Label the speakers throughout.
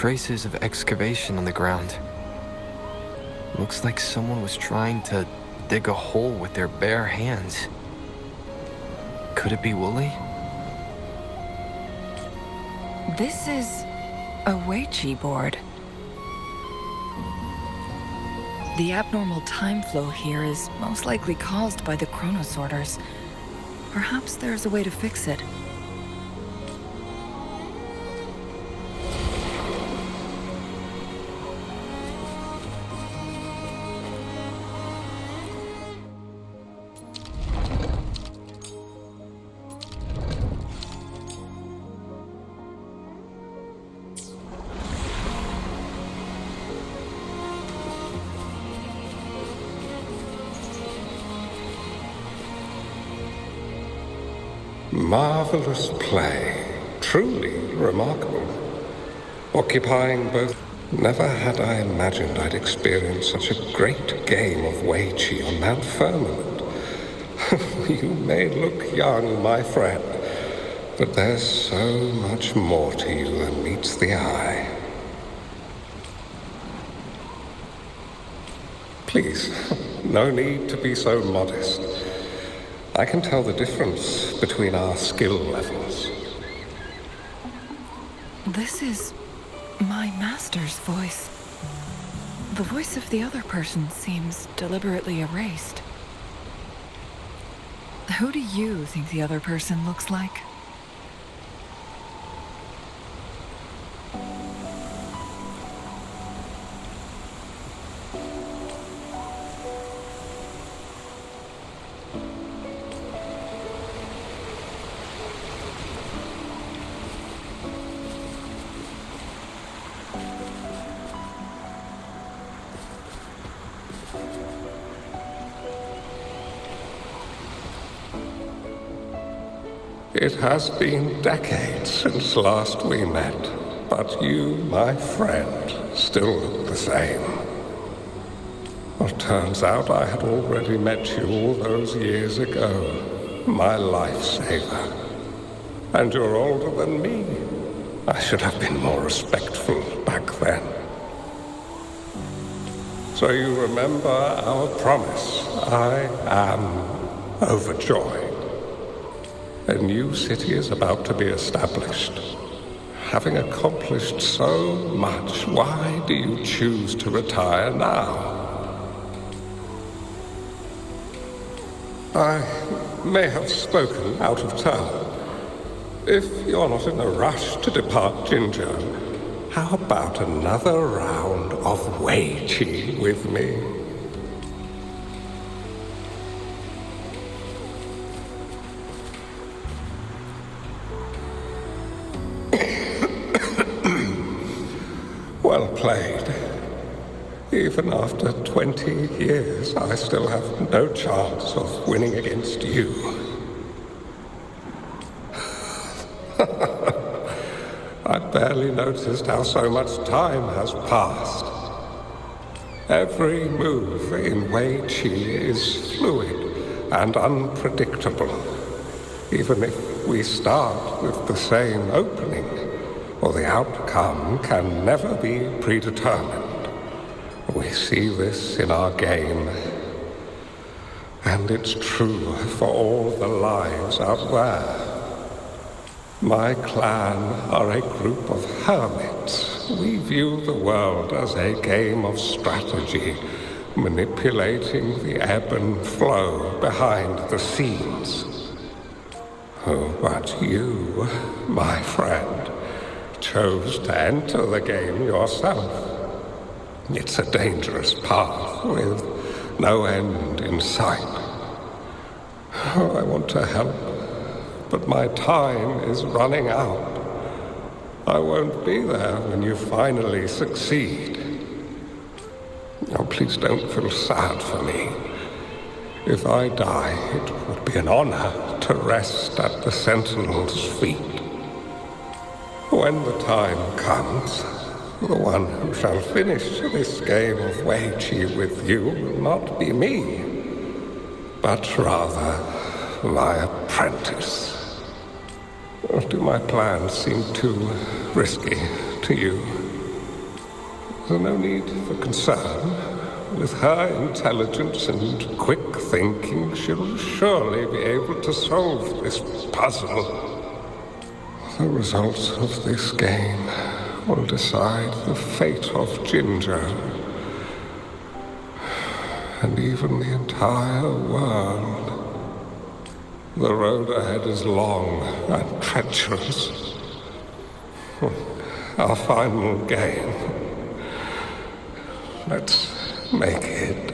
Speaker 1: traces of excavation on the ground. Looks like someone was trying to dig a hole with their bare hands. Could it be Wooly?
Speaker 2: This is a Weiqi board. The abnormal time flow here is most likely caused by the chronosorters. Perhaps there's a way to fix it.
Speaker 3: Marvelous play. Truly remarkable. Occupying both... Never had I imagined I'd experience such a great game of Weiqi on Mount Firmament. You may look young, my friend, but there's so much more to you than meets the eye. Please, no need to be so modest. I can tell the difference between our skill levels.
Speaker 2: This is my master's voice. The voice of the other person seems deliberately erased. Who do you think the other person looks like?
Speaker 3: It has been decades since last we met, but you, my friend, still look the same. Well, turns out I had already met you all those years ago, my lifesaver. And you're older than me. I should have been more respectful back then. So you remember our promise. I am overjoyed. A new city is about to be established. Having accomplished so much, why do you choose to retire now? I may have spoken out of turn. If you're not in a rush to depart Jinzhou, how about another round of Weiqi with me? Well played. Even after 20 years, I still have no chance of winning against you. I barely noticed how so much time has passed. Every move in Weiqi is fluid and unpredictable. Even if we start with the same opening, or the outcome can never be predetermined. We see this in our game, and it's true for all the lives out there. My clan are a group of hermits. We view the world as a game of strategy, manipulating the ebb and flow behind the scenes. Oh, but you, my friend, chose to enter the game yourself. It's a dangerous path with no end in sight. Oh, I want to help, but my time is running out. I won't be there when you finally succeed. Oh, please don't feel sad for me. If I die, it would be an honor to rest at the Sentinel's feet. When the time comes, the one who shall finish this game of Weiqi with you will not be me, but rather my apprentice. Or do my plans seem too risky to you? There's no need for concern. With her intelligence and quick thinking, she'll surely be able to solve this puzzle. The results of this game will decide the fate of Ginger, and even the entire world. The road ahead is long and treacherous. Our final game. Let's make it.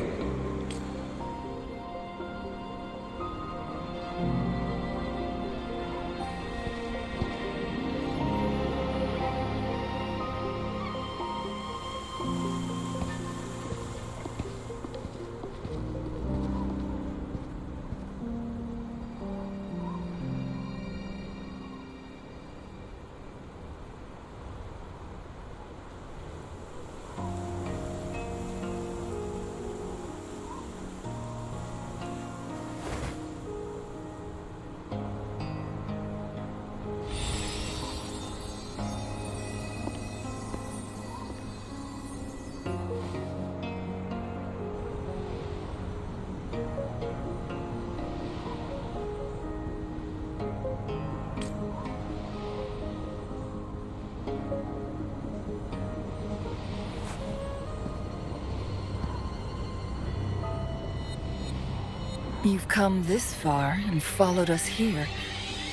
Speaker 2: You've come this far and followed us here,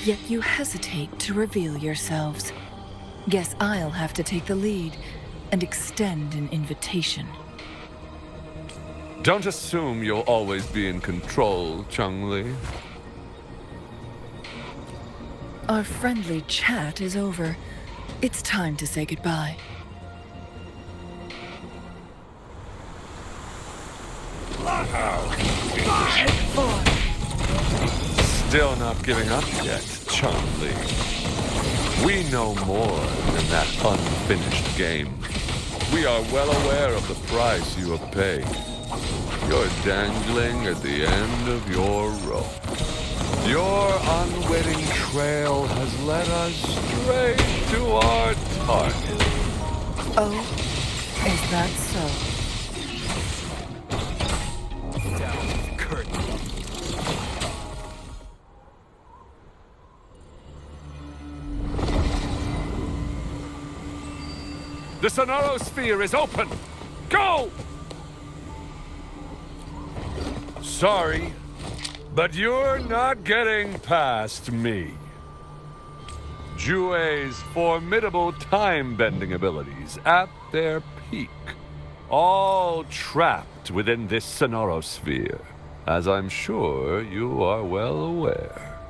Speaker 2: yet you hesitate to reveal yourselves. Guess I'll have to take the lead and extend an invitation.
Speaker 4: Don't assume you'll always be in control, Changli.
Speaker 2: Our friendly chat is over. It's time to say goodbye.
Speaker 4: Still not giving up yet, Changli. We know more than that unfinished game. We are well aware of the price you have paid. You're dangling at the end of your rope. Your unwitting trail has led us straight to our target.
Speaker 2: Oh, is that so?
Speaker 4: The Sonorosphere is open! Go! Sorry, but you're not getting past me. Jue's formidable time-bending abilities at their peak, all trapped within this Sonorosphere, as I'm sure you are well aware.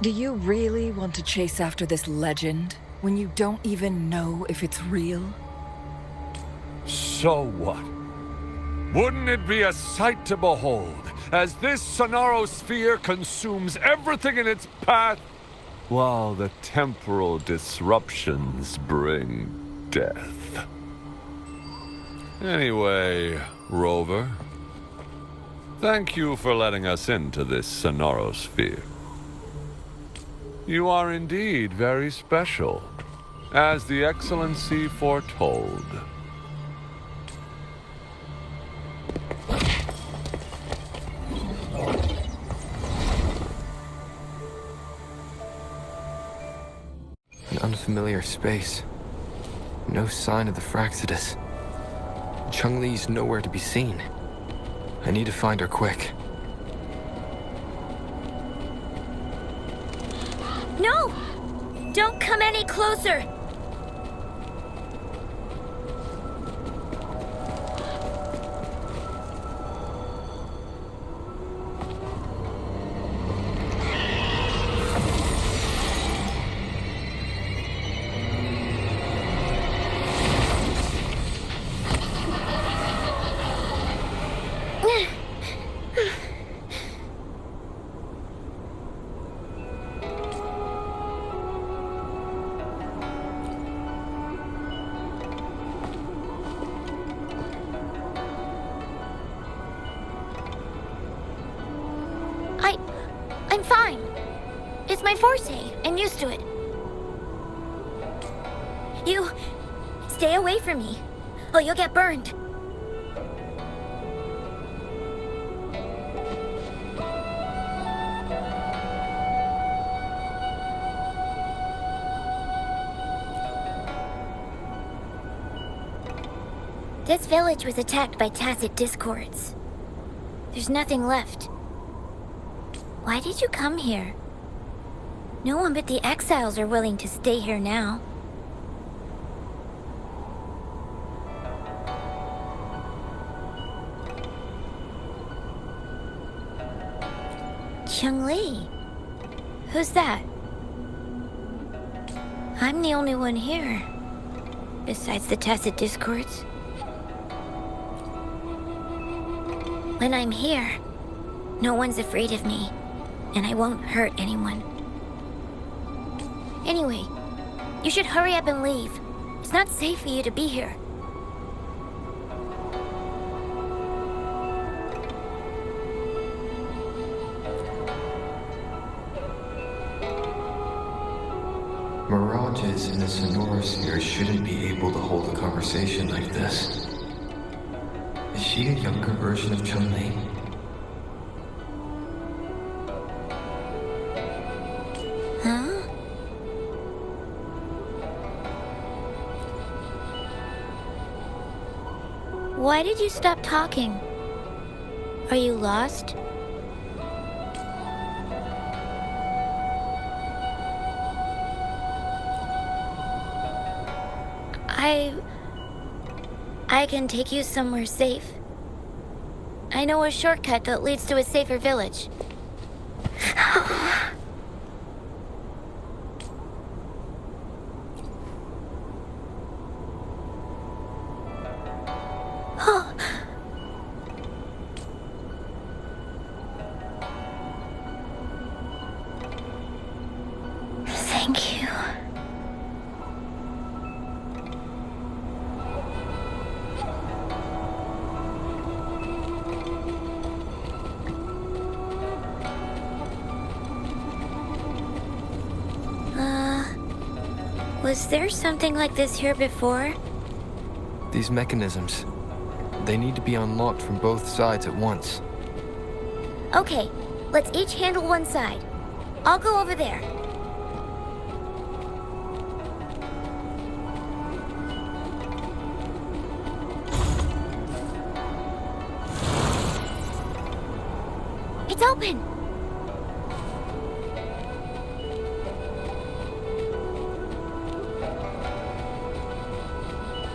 Speaker 2: Do you really want to chase after this legend when you don't even know if it's real?
Speaker 4: So what? Wouldn't it be a sight to behold as this Sonorosphere consumes everything in its path, while the temporal disruptions bring death? Anyway, Rover, thank you for letting us into this Sonorosphere. You are indeed very special, as the Excellency foretold.
Speaker 1: An unfamiliar space. No sign of the Fraxidus. Changli's nowhere to be seen. I need to find her quick.
Speaker 5: No! Don't come any closer! I'm fine. It's my forte. I'm used to it. You Stay away from me, or you'll get burned. This village was attacked by tacit discords. There's nothing left. Why did you come here? No one but the exiles are willing to stay here now. Changli? Who's that? I'm the only one here, besides the tacit discords. When I'm here, no one's afraid of me, and I won't hurt anyone. Anyway, you should hurry up and leave. It's not safe for you to be here.
Speaker 1: Mirages in the Sonora sphere shouldn't be able to hold a conversation like this. Is she a younger version of Changli?
Speaker 5: Huh? Why did you stop talking? Are you lost? I can take you somewhere safe. I know a shortcut that leads to a safer village. Oh. Thank you. Was there something like this here before?
Speaker 1: These mechanisms, they need to be unlocked from both sides at once.
Speaker 5: Okay, let's each handle one side. I'll go over there. It's open!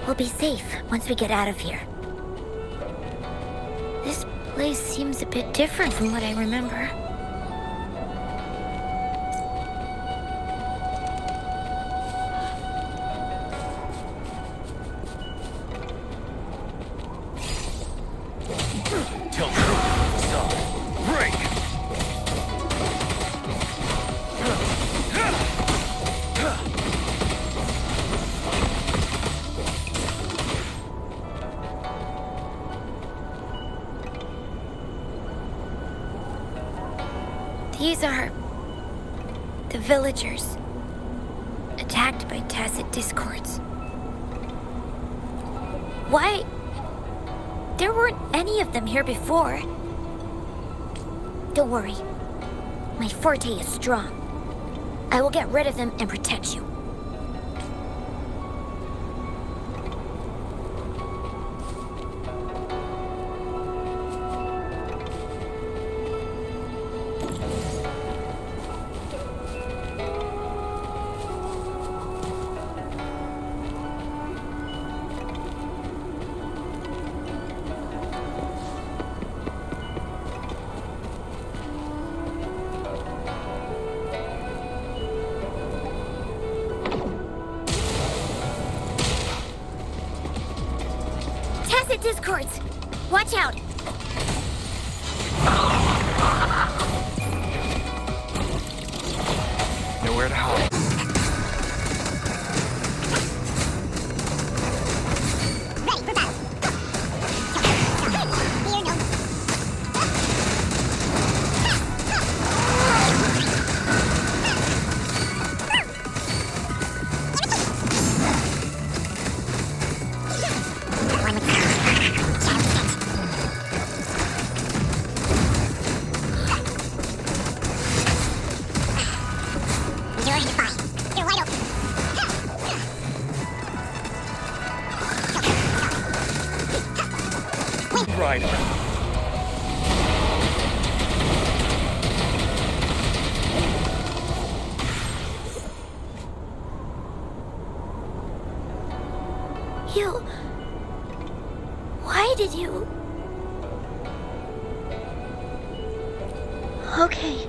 Speaker 5: We'll be safe once we get out of here. This place seems a bit different from what I remember. These are the villagers, attacked by tacit discords. Why? There weren't any of them here before. Don't worry. My forte is strong. I will get rid of them and protect you. Discords! Watch out!
Speaker 1: Nowhere to hide.
Speaker 6: Ready for battle.
Speaker 1: rider.
Speaker 5: Why did you... Okay.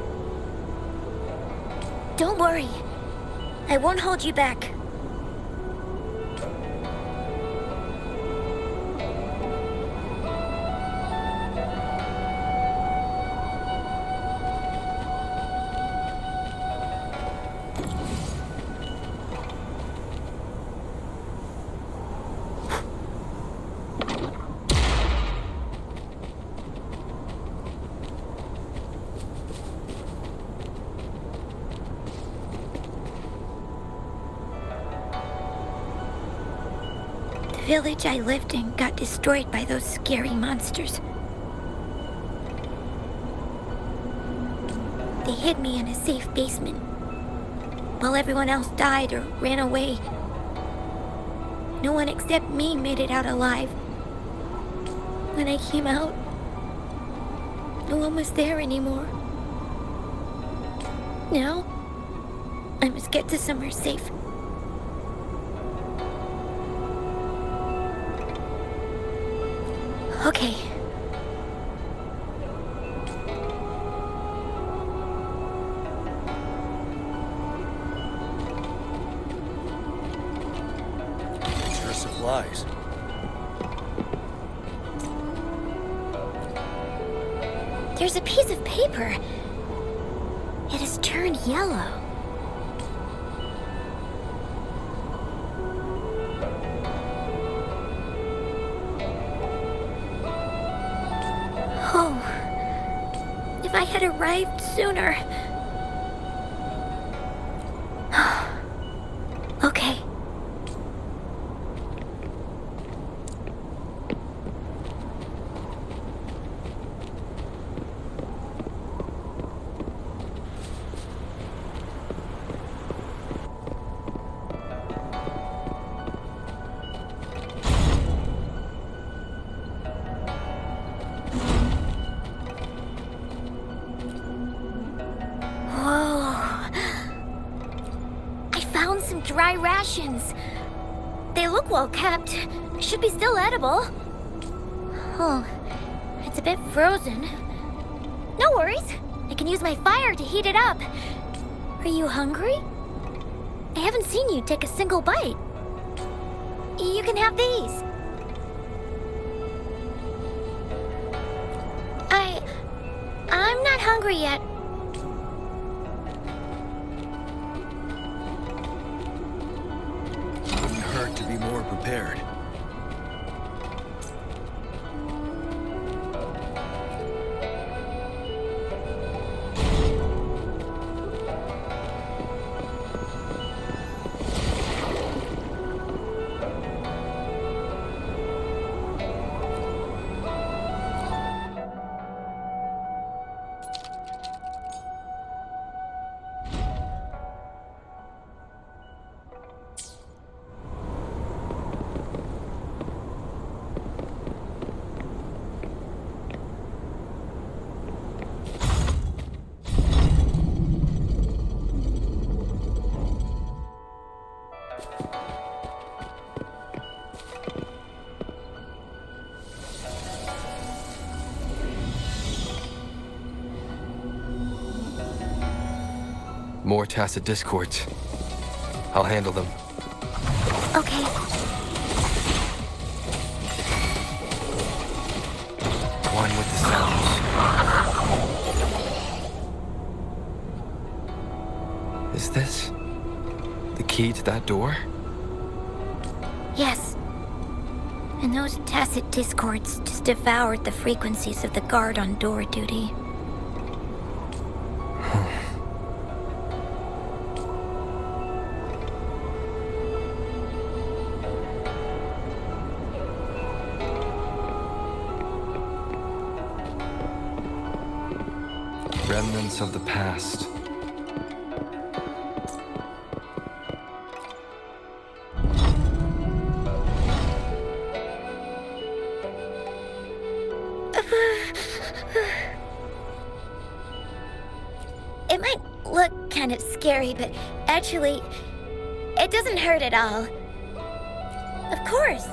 Speaker 5: Don't worry. I won't hold you back. The village I lived in got destroyed by those scary monsters. They hid me in a safe basement, while everyone else died or ran away. No one except me made it out alive. When I came out, no one was there anymore. Now, I must get to somewhere safe. Okay.
Speaker 1: Extra supplies.
Speaker 5: There's a piece of paper. It has turned yellow. Oh, if I had arrived sooner. Okay. Dry rations. They look well kept. Should be still edible. Oh, it's a bit frozen. No worries. I can use my fire to heat it up. Are you hungry? I haven't seen you take a single bite. You can have these. I'm not hungry yet.
Speaker 1: To be more prepared. More tacit discords. I'll handle them.
Speaker 5: Okay.
Speaker 1: One with the sounds. Is this the key to that door?
Speaker 5: Yes. And those tacit discords just devoured the frequencies of the guard on door duty.
Speaker 1: Remnants of the past.
Speaker 5: kind of scary, but actually, it doesn't hurt at all. Of course.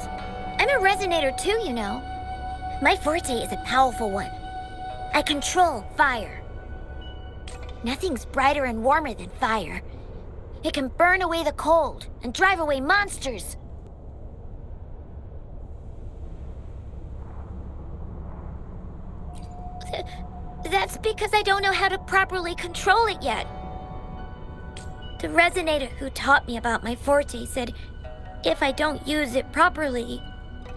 Speaker 5: I'm a resonator too, you know. My forte is a powerful one. I control fire. Nothing's brighter and warmer than fire. It can burn away the cold and drive away monsters. That's because I don't know how to properly control it yet. The resonator who taught me about my forte said if I don't use it properly,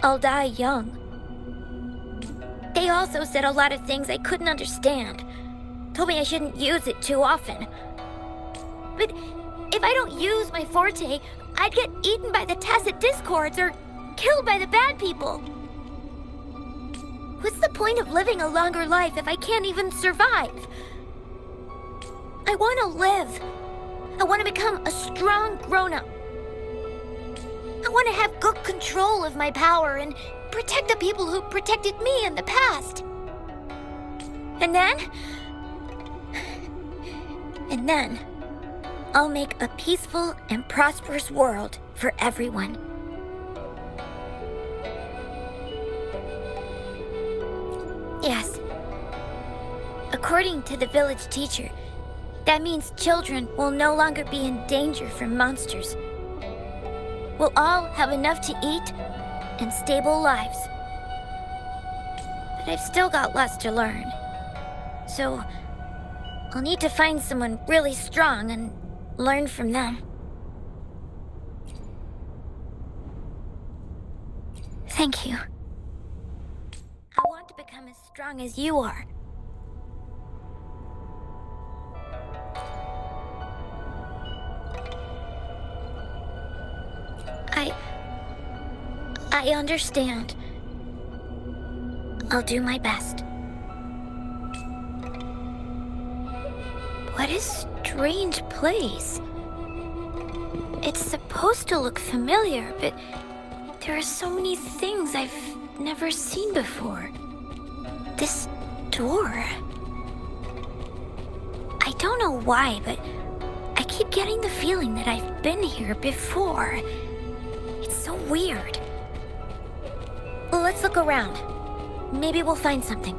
Speaker 5: I'll die young. They also said a lot of things I couldn't understand. Told me I shouldn't use it too often. But if I don't use my forte, I'd get eaten by the tacit discords or killed by the bad people. What's the point of living a longer life if I can't even survive? I want to live. I want to become a strong grown-up. I want to have good control of my power and protect the people who protected me in the past. And then, I'll make a peaceful and prosperous world for everyone. Yes. According to the village teacher, that means children will no longer be in danger from monsters. We'll all have enough to eat and stable lives. But I've still got lots to learn. So, I'll need to find someone really strong and learn from them. Thank you. I want to become as strong as you are. I understand. I'll do my best. What a strange place. It's supposed to look familiar, but there are so many things I've never seen before. This door. I don't know why, but I keep getting the feeling that I've been here before. It's so weird. Well, let's look around. Maybe we'll find something.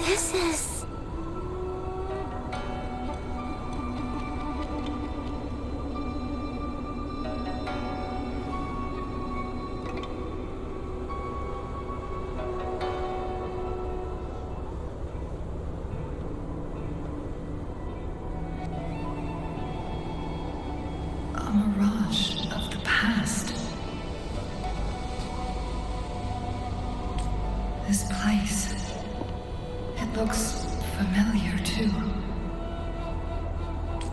Speaker 5: This is...
Speaker 2: a mirage of the past. This place, it looks familiar too.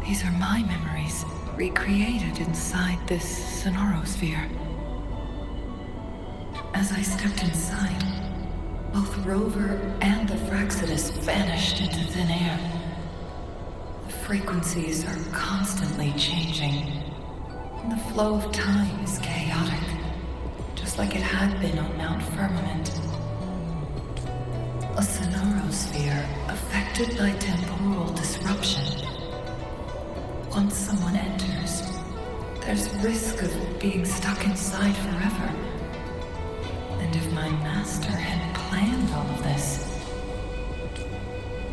Speaker 2: These are my memories, recreated inside this sonorosphere. As I stepped inside, both Rover and the Fraxidus vanished into thin air. The frequencies are constantly changing, and the flow of time is chaotic, just like it had been on Mount Firmament. A sonorosphere affected by temporal disruption. Once someone enters, there's risk of being stuck inside forever. And And if my master had planned all of this,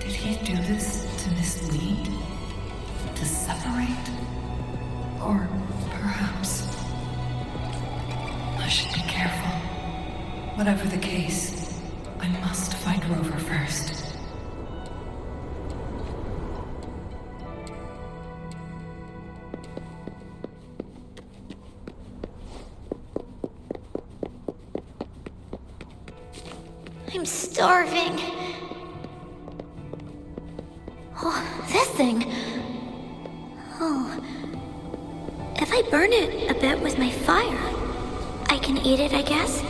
Speaker 2: did he do this to mislead? To separate? Or perhaps I should be careful. Whatever the case, I must find Rover first.
Speaker 5: I'm starving. Oh, this thing. Oh. If I burn it a bit with my fire, I can eat it, I guess?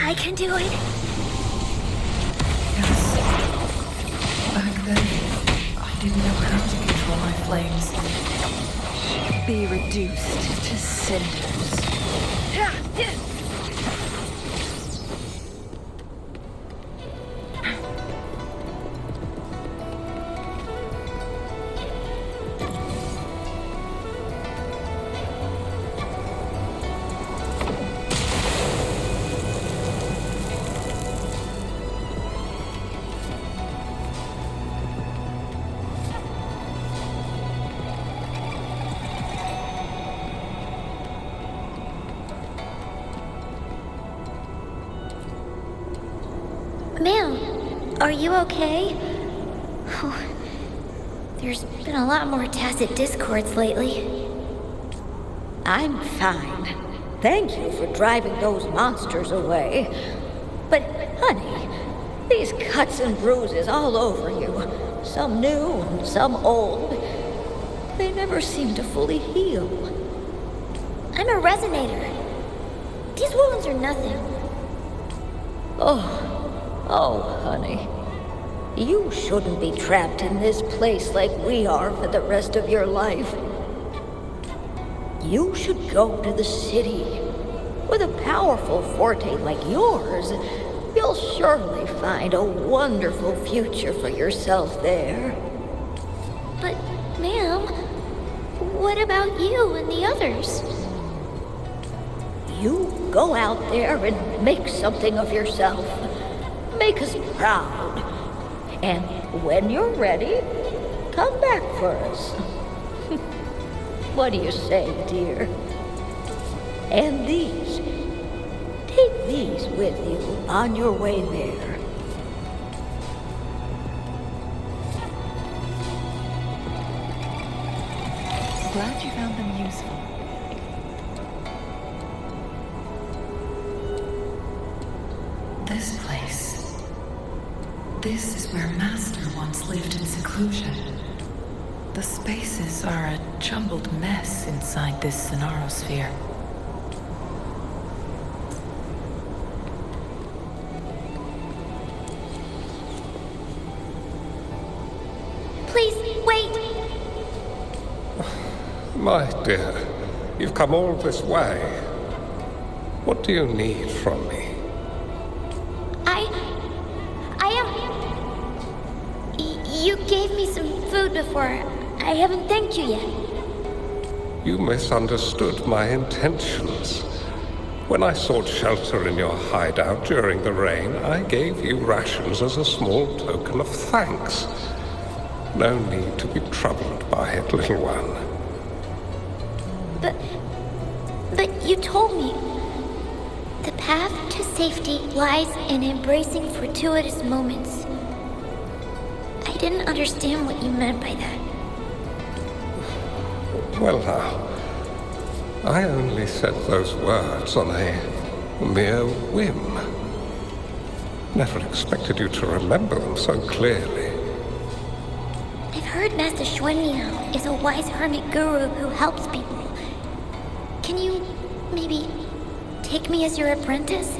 Speaker 5: I can do it.
Speaker 2: Yes. Back then, I didn't know how to control my flames. Be reduced to cinders.
Speaker 5: Ma'am, are you okay? Oh, there's been a lot more tacit discords lately.
Speaker 7: I'm fine. Thank you for driving those monsters away. But, honey, these cuts and bruises all over you, some new and some old, they never seem to fully heal.
Speaker 5: I'm a resonator. These wounds are nothing.
Speaker 7: Oh, honey. You shouldn't be trapped in this place like we are for the rest of your life. You should go to the city. With a powerful forte like yours, you'll surely find a wonderful future for yourself there.
Speaker 5: But, ma'am, what about you and the others?
Speaker 7: You go out there and make something of yourself. Make us proud. And when you're ready, come back for us. What do you say, dear? And these. Take these with you on your way there.
Speaker 2: Glad you found them useful. This place. This is where Master once lived in seclusion. The spaces are a jumbled mess inside this Sonarosphere.
Speaker 5: Please, wait!
Speaker 3: My dear, you've come all this way. What do you need from me?
Speaker 5: You gave me some food before. I haven't thanked you yet.
Speaker 3: You misunderstood my intentions. When I sought shelter in your hideout during the rain, I gave you rations as a small token of thanks. No need to be troubled by it, little one.
Speaker 5: But you told me the path to safety lies in embracing fortuitous moments. I didn't understand what you meant by that.
Speaker 3: Well now, I only said those words on a mere whim. Never expected you to remember them so clearly.
Speaker 5: I've heard Master Xuanmiao is a wise hermit guru who helps people. Can you maybe take me as your apprentice?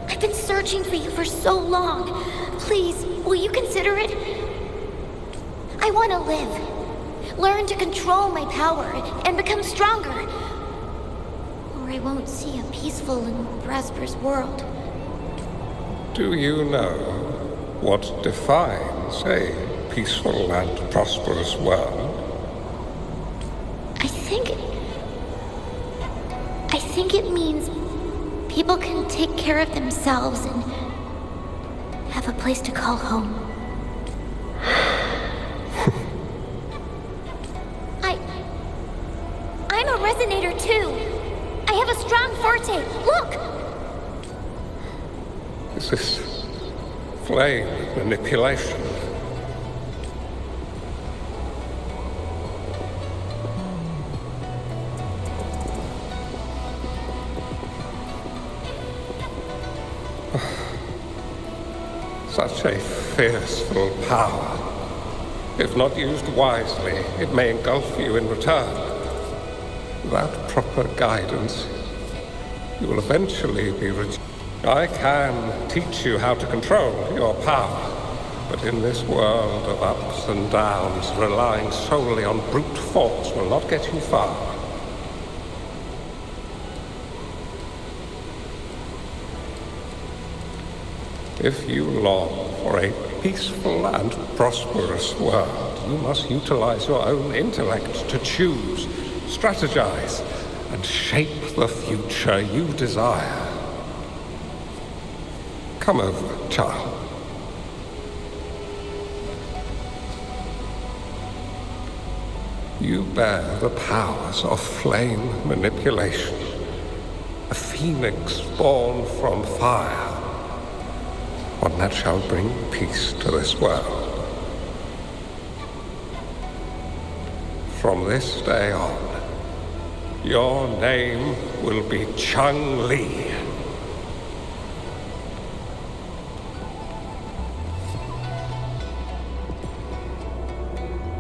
Speaker 5: I've been searching for you for so long. Please, will you consider it? I want to live. Learn to control my power and become stronger. Or I won't see a peaceful and prosperous world.
Speaker 3: Do you know what defines a peaceful and prosperous world?
Speaker 5: I think it means people can take care of themselves and have a place to call home. I'm a resonator too. I have a strong forte. Look!
Speaker 3: Is this flame manipulation? Such a fearful power. If not used wisely, it may engulf you in return. Without proper guidance, you will eventually be reduced. I can teach you how to control your power, but in this world of ups and downs, relying solely on brute force will not get you far. If you long for a peaceful and prosperous world, you must utilize your own intellect to choose, strategize, and shape the future you desire. Come over, child. You bear the powers of flame manipulation, a phoenix born from fire. One that shall bring peace to this world. From this day on, your name will be Changli.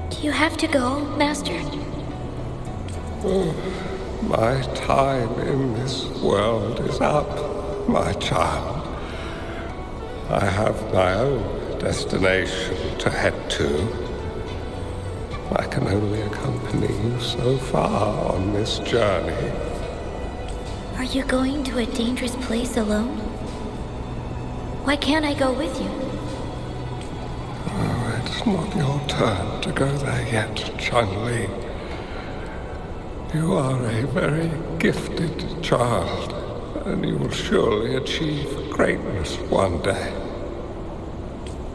Speaker 5: Do you have to go, Master?
Speaker 3: Oh, my time in this world is up, my child. I have my own destination to head to. I can only accompany you so far on this journey.
Speaker 5: Are you going to a dangerous place alone? Why can't I go with you?
Speaker 3: Oh, it's not your turn to go there yet, Changli. You are a very gifted child, and you will surely achieve greatness one day.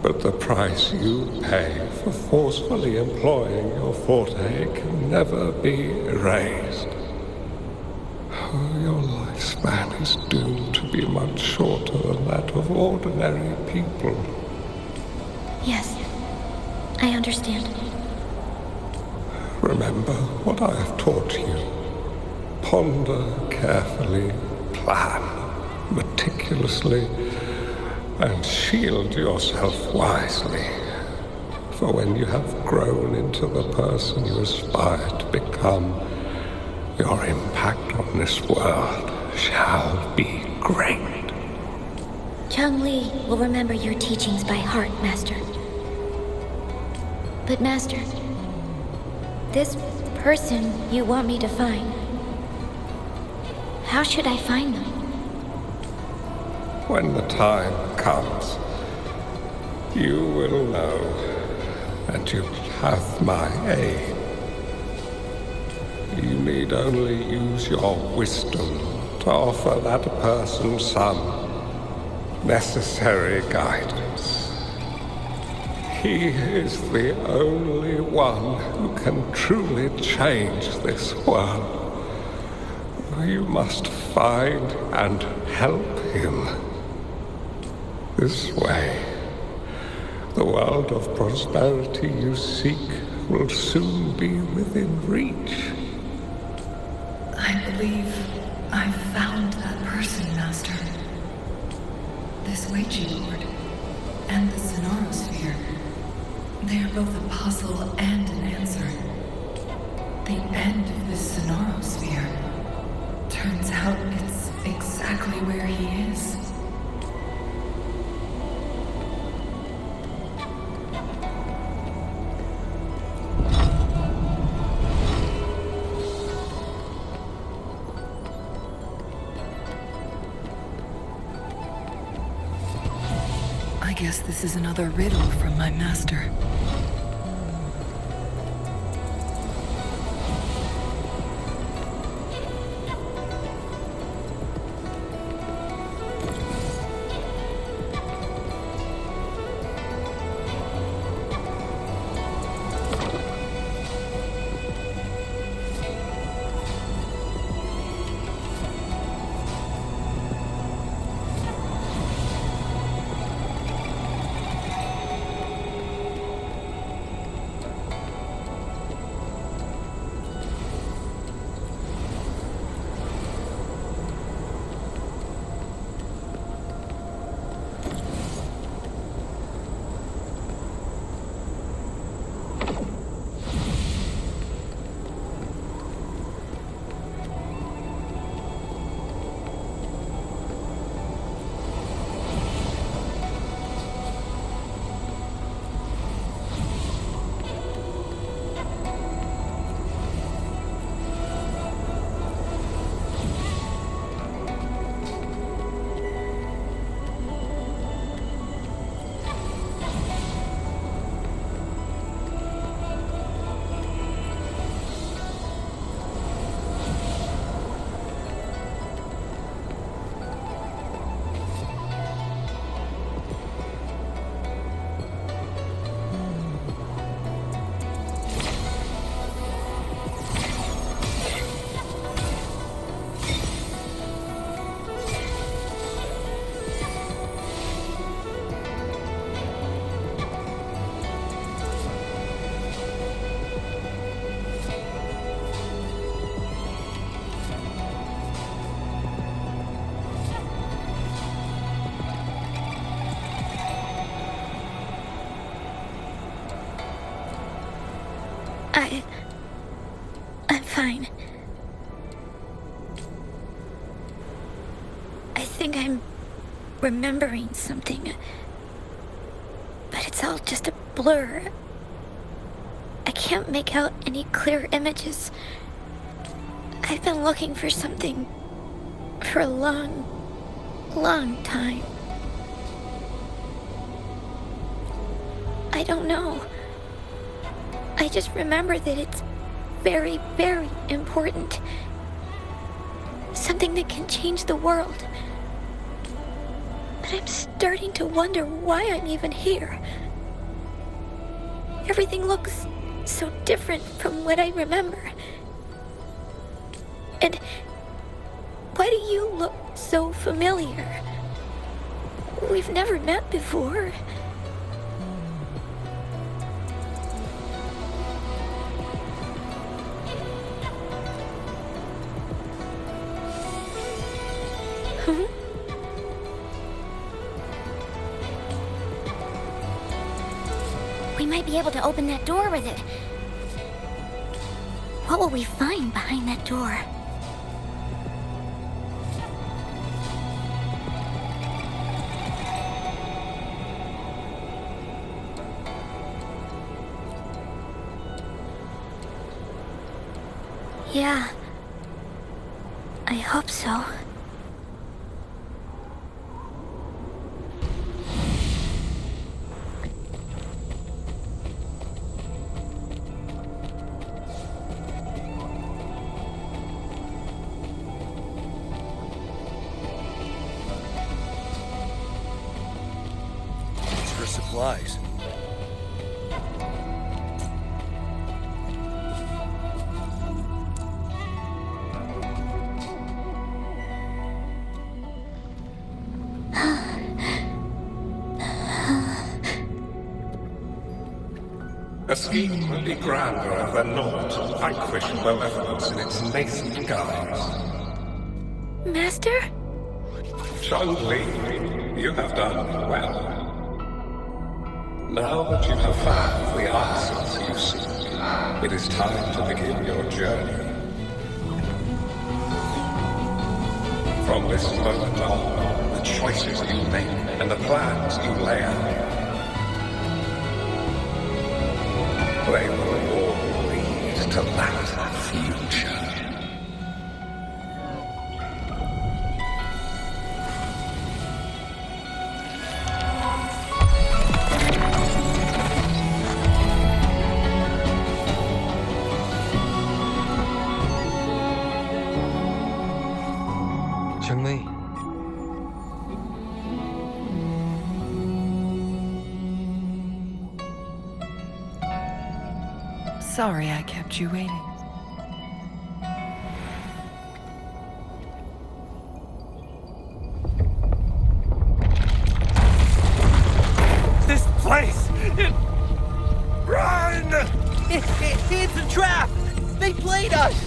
Speaker 3: But the price you pay for forcefully employing your forte can never be erased. Oh, your lifespan is doomed to be much shorter than that of ordinary people.
Speaker 5: Yes, I understand.
Speaker 3: Remember what I have taught you. Ponder carefully, plan meticulously, and shield yourself wisely. For when you have grown into the person you aspire to become, your impact on this world shall be great.
Speaker 5: Changli will remember your teachings by heart, Master. But Master, this person you want me to find, how should I find them?
Speaker 3: When the time comes, you will know, and you have my aid. You need only use your wisdom to offer that person some necessary guidance. He is the only one who can truly change this world. You must find and help him. This way, the world of prosperity you seek will soon be within reach.
Speaker 2: I believe I've found that person, Master. This waging board and the Sonorosphere, they are both a puzzle and an answer. The end of this Sonorosphere, turns out it's exactly where he is. guess this is another riddle from my master.
Speaker 5: I'm fine. I think I'm remembering something, but it's all just a blur. I can't make out any clear images. I've been looking for something for a long, long time. I don't know. I just remember that it's very, very important. Something that can change the world. But I'm starting to wonder why I'm even here. Everything looks so different from what I remember. And why do you look so familiar? We've never met before. We might be able to open that door with it. What will we find behind that door? Yeah, I hope so.
Speaker 4: Extra supplies.
Speaker 3: A scheme would be grander than not to vanquish malevolence in its nascent guise.
Speaker 5: Master?
Speaker 3: Changli, you have done well. Now that you have found the answers you seek, it is time to begin your journey. From this moment on, the choices you make and the plans you lay out, they will all lead to that future.
Speaker 2: Sorry I kept you waiting.
Speaker 1: This place! Run!
Speaker 8: It's a trap! They played us!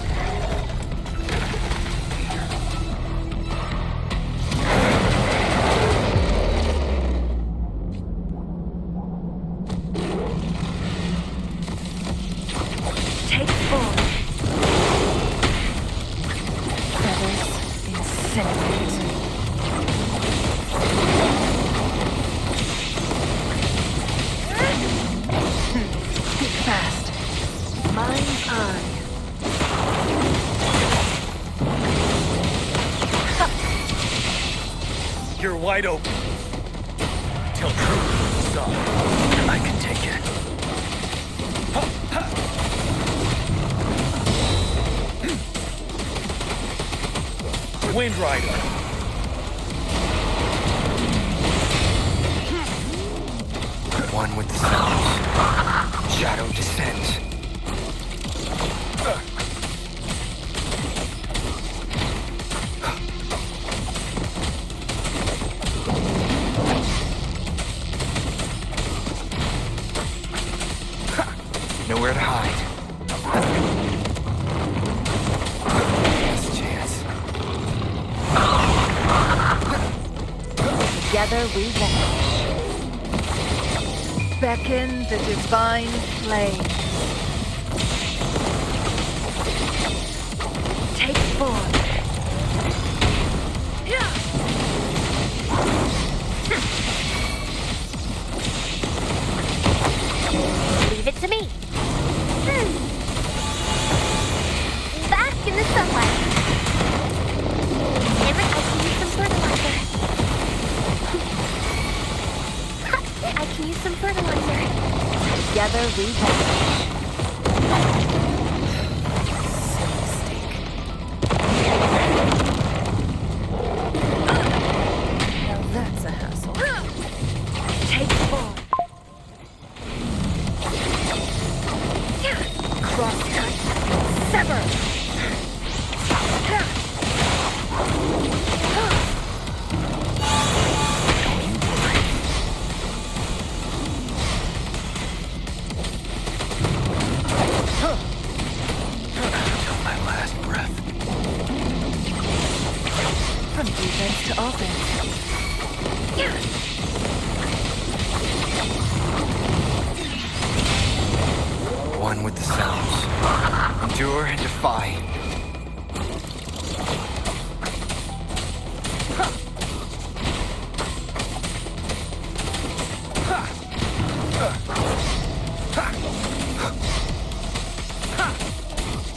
Speaker 2: Take full. Feathers incinerate. Speak fast. Mind's eye.
Speaker 8: You're wide open. Tell truth, son.
Speaker 1: I can take it.
Speaker 8: Wind Rider.
Speaker 1: One with the sounds. Shadow descends. Nowhere to hide. Last chance.
Speaker 2: Together we vanish. Beckon the divine flame. Take form.
Speaker 5: Leave it to me. Bask in the sunlight. Damn it, I can use some fertilizer. I can use some fertilizer.
Speaker 2: Together we vanish. Now that's a hassle. Take form. Crosscut. Sever.
Speaker 1: Till my last breath.
Speaker 2: From defense to offense.
Speaker 1: One with the sounds. Endure and defy.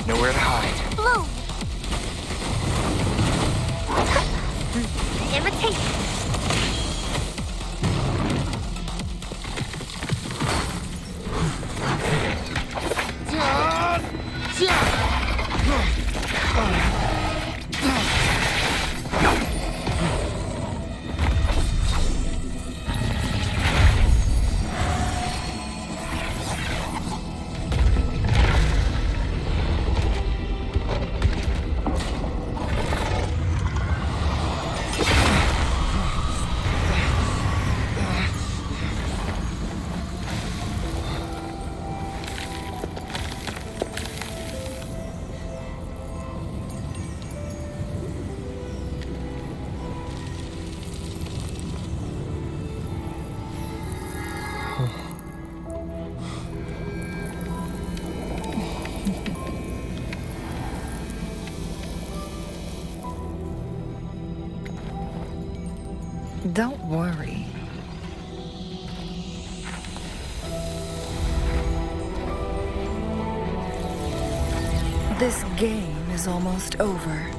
Speaker 1: Nowhere to hide.
Speaker 5: Bloom. Imitation.
Speaker 2: Don't worry. This game is almost over.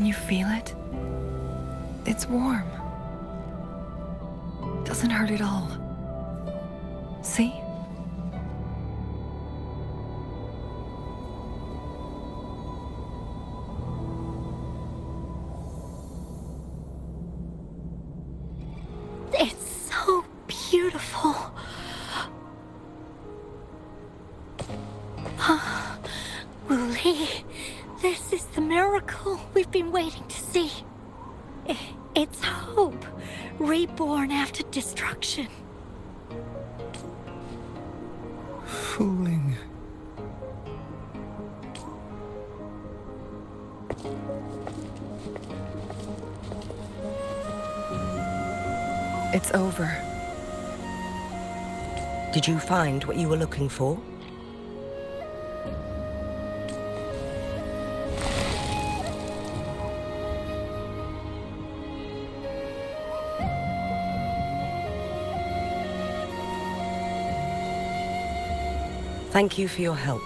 Speaker 2: Can you feel it? It's warm. Doesn't hurt at all. See?
Speaker 7: It's so beautiful. Wooly, this is the miracle we've been waiting to see. It's hope, reborn after destruction.
Speaker 1: Fooling.
Speaker 2: It's over.
Speaker 9: Did you find what you were looking for? Thank you for your help.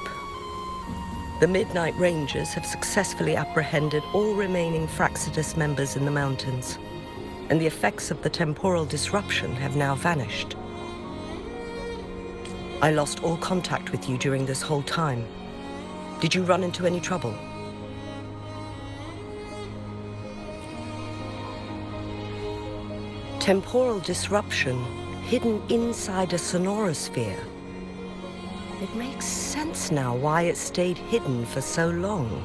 Speaker 9: The Midnight Rangers have successfully apprehended all remaining Fraxidus members in the mountains, and the effects of the temporal disruption have now vanished. I lost all contact with you during this whole time. Did you run into any trouble? Temporal disruption hidden inside a sonorosphere. It makes sense now why it stayed hidden for so long.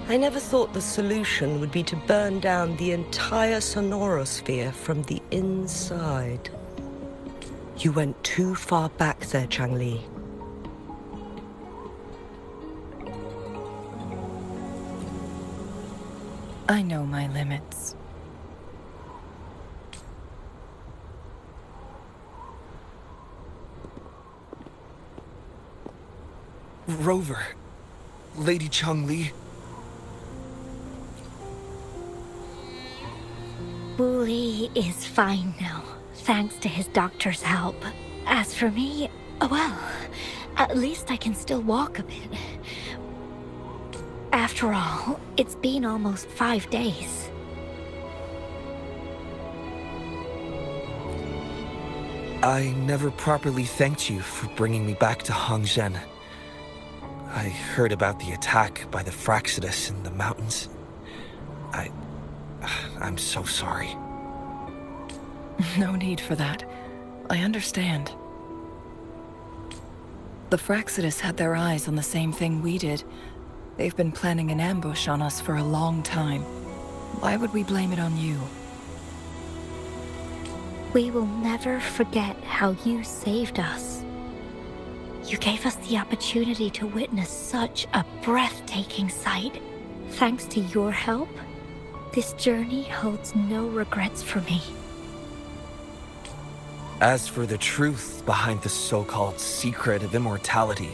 Speaker 9: I never thought the solution would be to burn down the entire sonorosphere from the inside. You went too far back there, Changli.
Speaker 2: I know my limits.
Speaker 1: Rover. Lady Changli.
Speaker 7: Wooly is fine now, thanks to his doctor's help. As for me, well, at least I can still walk a bit. After all, it's been almost 5 days.
Speaker 1: I never properly thanked you for bringing me back to Hongzhen. I heard about the attack by the Fraxidus in the mountains. I'm so sorry.
Speaker 2: No need for that. I understand. The Fraxidus had their eyes on the same thing we did. They've been planning an ambush on us for a long time. Why would we blame it on you?
Speaker 7: We will never forget how you saved us. You gave us the opportunity to witness such a breathtaking sight. Thanks to your help, this journey holds no regrets for me.
Speaker 1: As for the truth behind the so-called secret of immortality,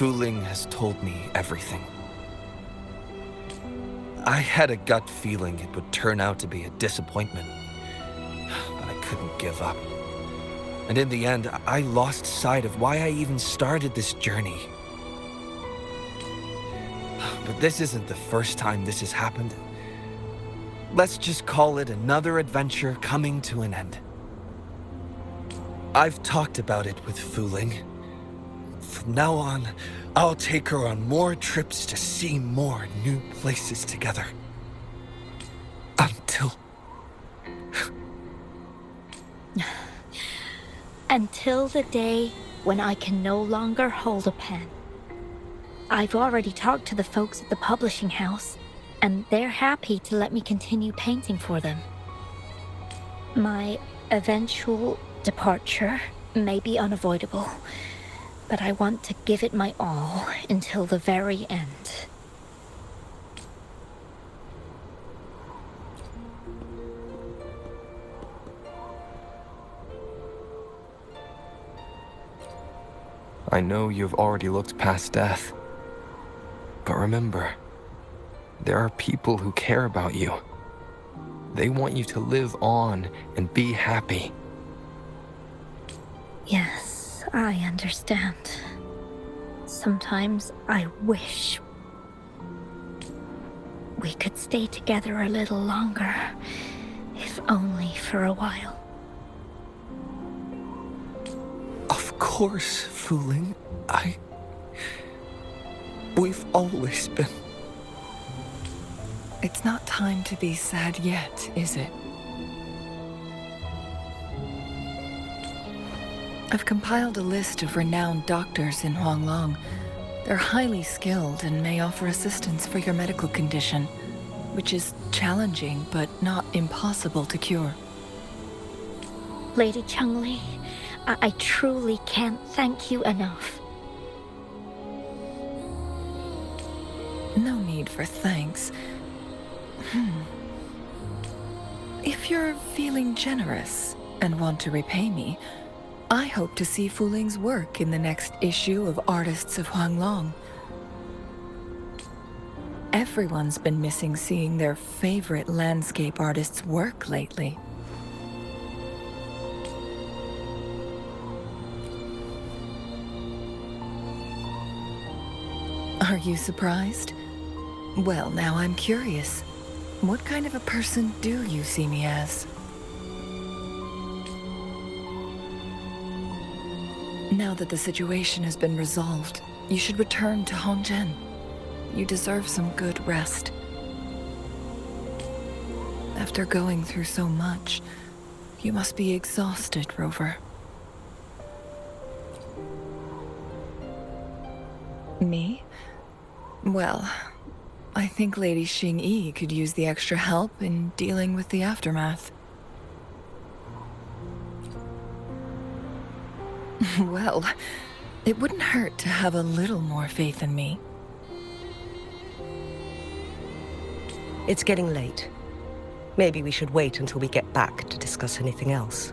Speaker 1: Wuthering has told me everything. I had a gut feeling it would turn out to be a disappointment, but I couldn't give up. And in the end, I lost sight of why I even started this journey. But this isn't the first time this has happened. Let's just call it another adventure coming to an end. I've talked about it with Wuthering. From now on, I'll take her on more trips to see more new places together.
Speaker 7: Until the day when I can no longer hold a pen. I've already talked to the folks at the publishing house, and they're happy to let me continue painting for them. My eventual departure may be unavoidable, but I want to give it my all until the very end.
Speaker 1: I know you've already looked past death. But remember, there are people who care about you. They want you to live on and be happy.
Speaker 7: Yes, I understand. Sometimes I wish we could stay together a little longer, if only for a while.
Speaker 1: Of course, Wuthering. We've always been...
Speaker 2: It's not time to be sad yet, is it? I've compiled a list of renowned doctors in Huanglong. They're highly skilled and may offer assistance for your medical condition, which is challenging but not impossible to cure.
Speaker 7: Lady Changli, I truly can't thank you enough.
Speaker 2: No need for thanks. If you're feeling generous and want to repay me, I hope to see Fuling's work in the next issue of Artists of Huanglong. Everyone's been missing seeing their favorite landscape artists work lately. Are you surprised? Well, now I'm curious. What kind of a person do you see me as? Now that the situation has been resolved, you should return to Hongzhen. You deserve some good rest. After going through so much, you must be exhausted, Rover. Me? Well, I think Lady Xing-Yi could use the extra help in dealing with the aftermath. Well, it wouldn't hurt to have a little more faith in me.
Speaker 9: It's getting late. Maybe we should wait until we get back to discuss anything else.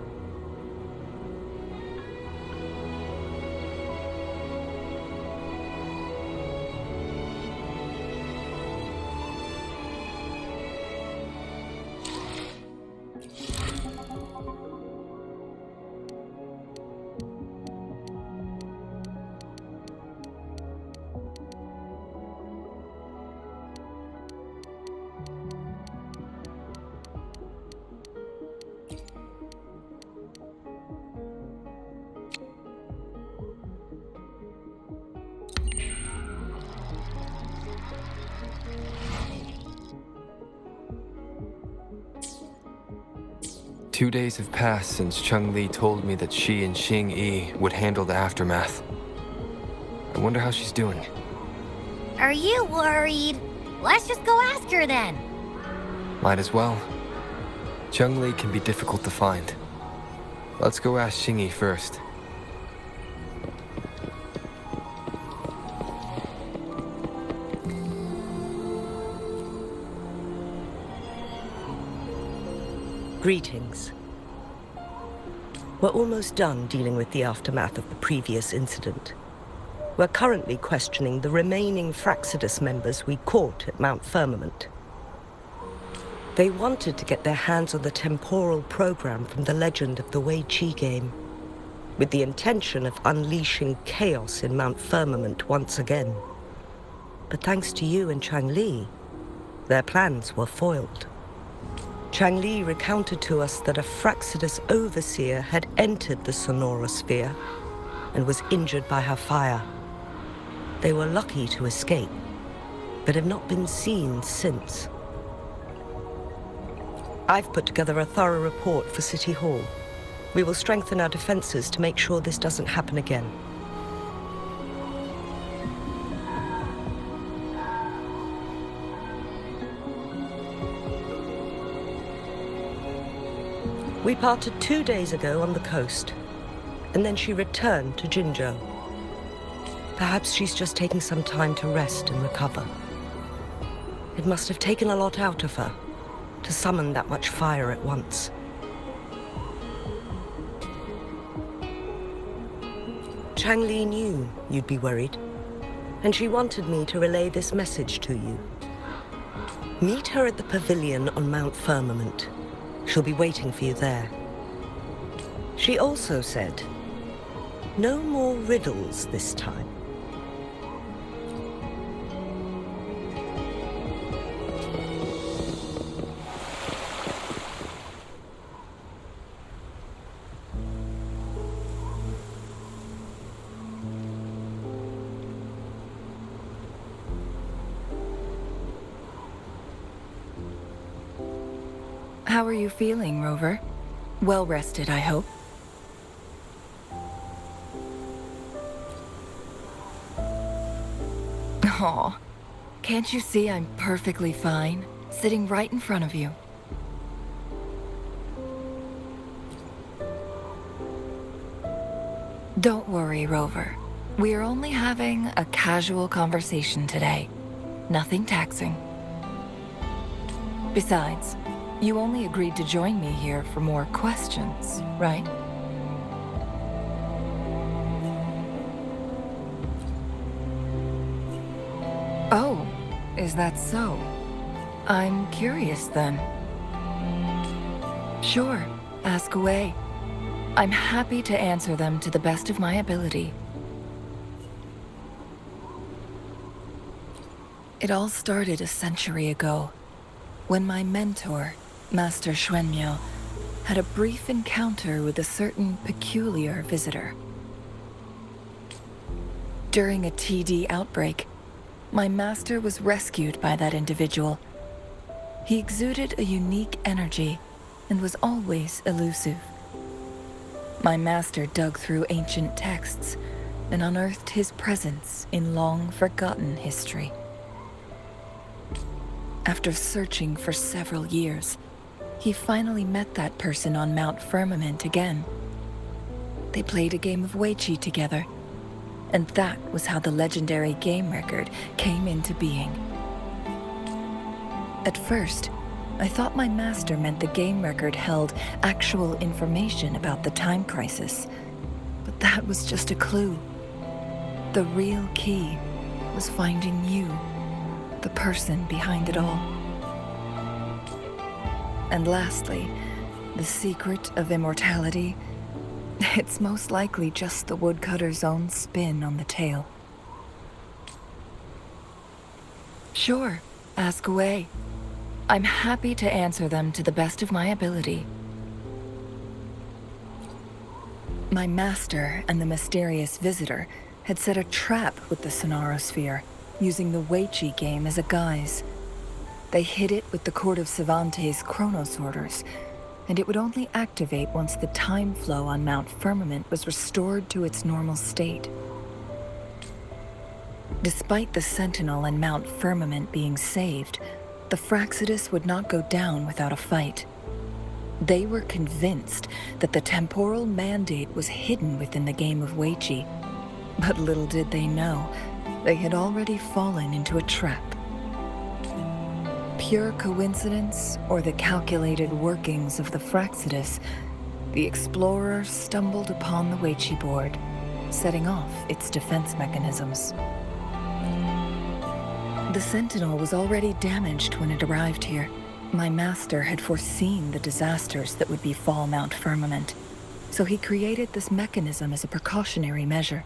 Speaker 1: Two days have passed since Changli told me that she and Xing-Yi would handle the aftermath. I wonder how she's doing.
Speaker 6: Are you worried? Let's just go ask her then.
Speaker 1: Might as well. Changli can be difficult to find. Let's go ask Xing-Yi first.
Speaker 9: Greetings. We're almost done dealing with the aftermath of the previous incident. We're currently questioning the remaining Fraxidus members we caught at Mount Firmament. They wanted to get their hands on the temporal program from the legend of the Wei Qi game, with the intention of unleashing chaos in Mount Firmament once again. But thanks to you and Changli, their plans were foiled. Changli recounted to us that a Fraxidus overseer had entered the Sonorosphere and was injured by her fire. They were lucky to escape, but have not been seen since. I've put together a thorough report for City Hall. We will strengthen our defenses to make sure this doesn't happen again. We parted 2 days ago on the coast, and then she returned to Jinzhou. Perhaps she's just taking some time to rest and recover. It must have taken a lot out of her to summon that much fire at once. Changli knew you'd be worried, and she wanted me to relay this message to you. Meet her at the pavilion on Mount Firmament. She'll be waiting for you there. She also said, no more riddles this time.
Speaker 2: How are you feeling, Rover? Well rested, I hope. Aw, can't you see I'm perfectly fine, sitting right in front of you? Don't worry, Rover. We are only having a casual conversation today. Nothing taxing. Besides, you only agreed to join me here for more questions, right? Oh, is that so? I'm curious then. Sure, ask away. I'm happy to answer them to the best of my ability. It all started a century ago, when my mentor, Master Xuanmiao, had a brief encounter with a certain peculiar visitor. During a TD outbreak, my master was rescued by that individual. He exuded a unique energy and was always elusive. My master dug through ancient texts and unearthed his presence in long-forgotten history. After searching for several years, he finally met that person on Mount Firmament again. They played a game of Weiqi together, and that was how the legendary game record came into being. At first, I thought my master meant the game record held actual information about the time crisis, but that was just a clue. The real key was finding you, the person behind it all. And lastly, the secret of immortality. It's most likely just the woodcutter's own spin on the tale. Sure, ask away. I'm happy to answer them to the best of my ability. My master and the mysterious visitor had set a trap with the Sonarosphere, using the Weiqi game as a guise. They hid it with the Court of Cervantes' Chronos orders, and it would only activate once the time flow on Mount Firmament was restored to its normal state. Despite the Sentinel and Mount Firmament being saved, the Fraxidus would not go down without a fight. They were convinced that the temporal mandate was hidden within the game of Weiqi, but little did they know, they had already fallen into a trap. Pure coincidence or the calculated workings of the Fraxidus, the explorer stumbled upon the Weiqi board, setting off its defense mechanisms. The Sentinel was already damaged when it arrived here. My master had foreseen the disasters that would befall Mount Firmament, so he created this mechanism as a precautionary measure.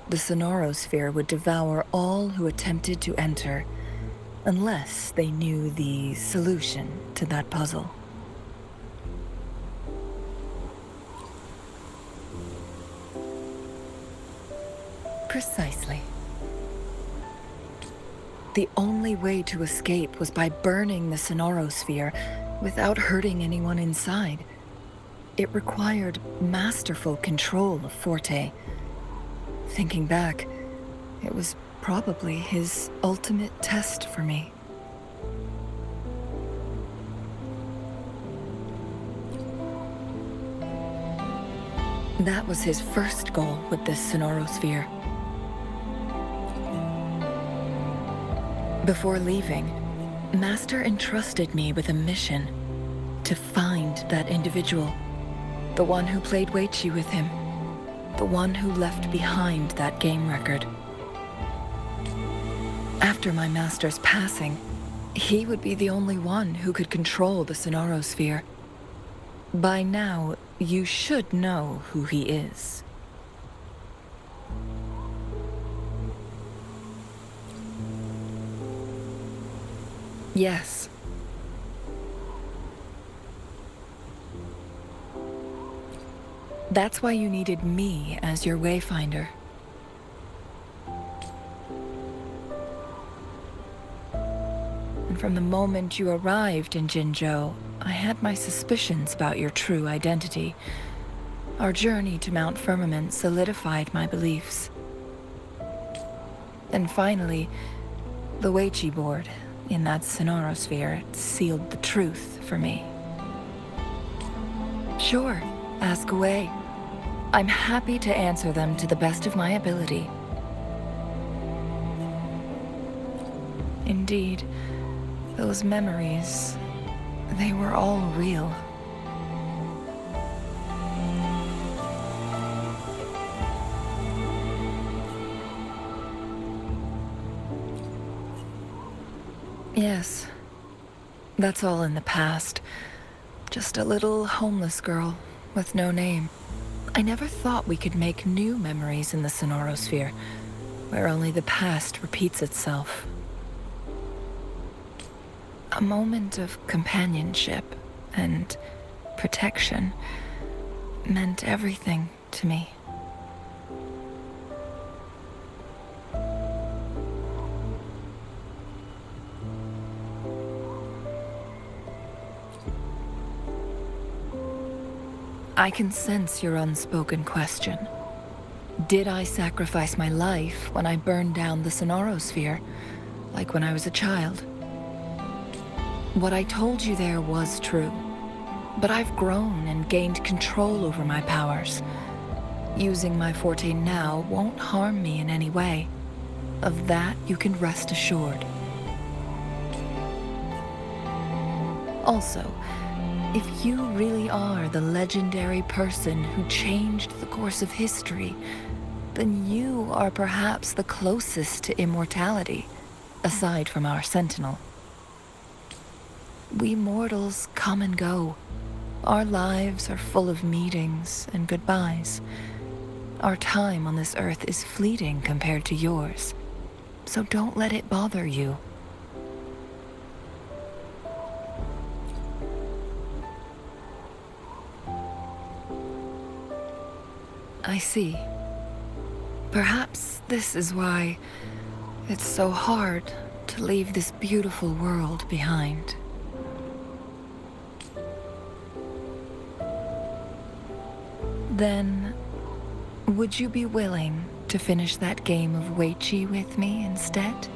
Speaker 2: The Sonarosphere would devour all who attempted to enter, unless they knew the solution to that puzzle. Precisely. The only way to escape was by burning the Sonarosphere without hurting anyone inside. It required masterful control of Forte. Thinking back, it was probably his ultimate test for me. That was his first goal with this Sonarosphere. Before leaving, Master entrusted me with a mission to find that individual, the one who played Weiqi with him, the one who left behind that game record. After my master's passing, he would be the only one who could control the Sonarosphere. By now, you should know who he is. Yes. That's why you needed me as your wayfinder. And from the moment you arrived in Jinzhou, I had my suspicions about your true identity. Our journey to Mount Firmament solidified my beliefs. And finally, the Weichi board in that sonorosphere sealed the truth for me. Sure, ask away. I'm happy to answer them to the best of my ability. Indeed, those memories, they were all real. Yes, that's all in the past. Just a little homeless girl with no name. I never thought we could make new memories in the sonorosphere, where only the past repeats itself. A moment of companionship and protection meant everything to me. I can sense your unspoken question. Did I sacrifice my life when I burned down the sonorosphere, like when I was a child? What I told you there was true, but I've grown and gained control over my powers. Using my forte now won't harm me in any way. Of that you can rest assured. Also, if you really are the legendary person who changed the course of history, then you are perhaps the closest to immortality, aside from our sentinel. We mortals come and go. Our lives are full of meetings and goodbyes. Our time on this earth is fleeting compared to yours, so don't let it bother you. I see. Perhaps this is why it's so hard to leave this beautiful world behind. Then, would you be willing to finish that game of Weichi with me instead?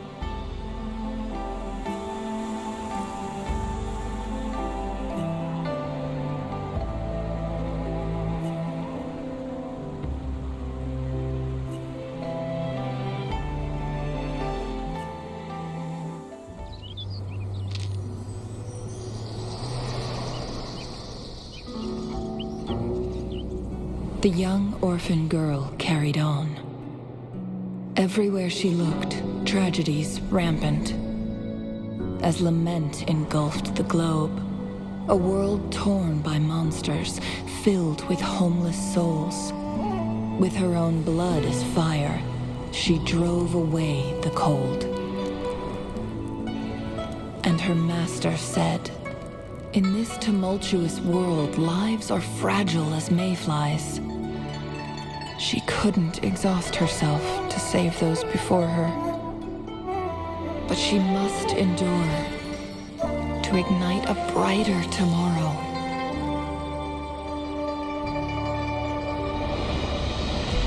Speaker 2: The young orphan girl carried on. Everywhere she looked, tragedies rampant. As lament engulfed the globe, a world torn by monsters, filled with homeless souls. With her own blood as fire, she drove away the cold. And her master said, "In this tumultuous world, lives are fragile as mayflies." She couldn't exhaust herself to save those before her. But she must endure to ignite a brighter tomorrow.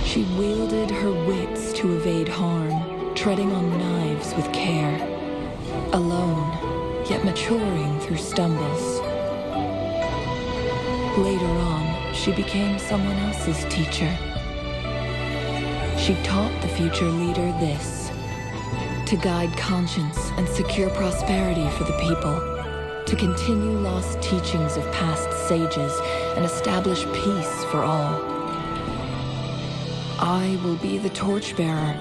Speaker 2: She wielded her wits to evade harm, treading on knives with care. Alone, yet maturing through stumbles. Later on, she became someone else's teacher. She taught the future leader this: to guide conscience and secure prosperity for the people, to continue lost teachings of past sages and establish peace for all. I will be the torchbearer,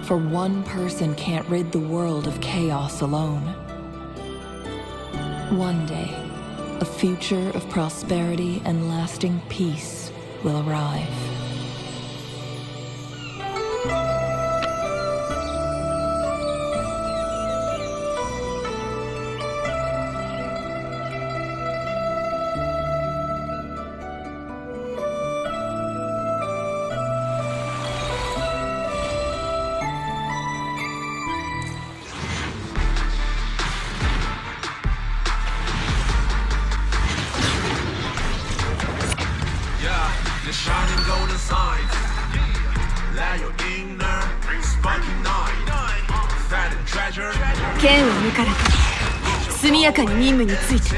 Speaker 2: for one person can't rid the world of chaos alone. One day, a future of prosperity and lasting peace will arrive.
Speaker 10: 剣を抜かれて速やかに任務について。